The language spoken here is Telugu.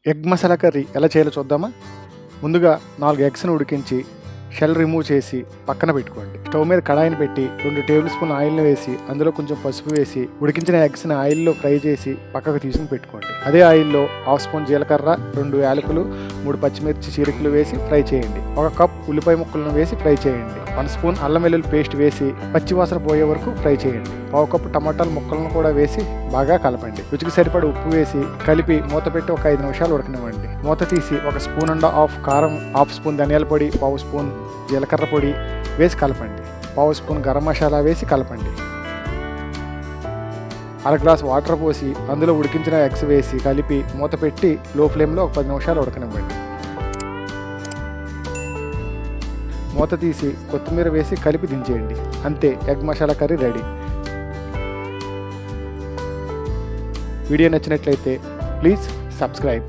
ఎగ్ మసాలా కర్రీ ఎలా చేయాలో చూద్దామా? ముందుగా 4 ఎగ్స్‌ని ఉడికించి షెల్ రిమూవ్ చేసి పక్కన పెట్టుకోండి. స్టవ్ మీద కడాయిని పెట్టి 2 టేబుల్ స్పూన్ ఆయిల్‌ని వేసి అందులో కొంచెం పసుపు వేసి ఉడికించిన ఎగ్స్‌ని ఆయిల్‌లో ఫ్రై చేసి పక్కకు తీసుకుని పెట్టుకోండి. అదే ఆయిల్‌లో హాఫ్ స్పూన్ జీలకర్ర, 2 యాలకులు, 3 పచ్చిమిర్చి చీలికలు వేసి ఫ్రై చేయండి. 1 కప్ ఉల్లిపాయ ముక్కలను వేసి ఫ్రై చేయండి. 1 స్పూన్ అల్లం వెల్లుల్లి పేస్ట్ వేసి పచ్చి వాసన పోయే వరకు ఫ్రై చేయండి. 1 కప్పు టమాటాల ముక్కలను కూడా వేసి బాగా కలపండి. రుచికి సరిపడ ఉప్పు వేసి కలిపి మూత పెట్టి ఒక 5 నిమిషాలు ఉడకనివ్వండి. మూత తీసి 1 స్పూన్ అండ్ హాఫ్ కారం, హాఫ్ స్పూన్ ధనియాల పొడి, 1/2 స్పూన్ జీలకర్ర పొడి వేసి కలపండి. 1/2 స్పూన్ గరం మసాలా వేసి కలపండి. 1/2 గ్లాస్ వాటర్ పోసి అందులో ఉడికించిన ఎగ్స్ వేసి కలిపి మూత పెట్టి లో ఫ్లేమ్లో ఒక 10 నిమిషాలు ఉడకనివ్వండి. మూత తీసి కొత్తిమీర వేసి కలిపి దించేయండి. అంతే, egg masala curry ready. Video నచ్చినట్లయితే ప్లీజ్ సబ్స్క్రైబ్.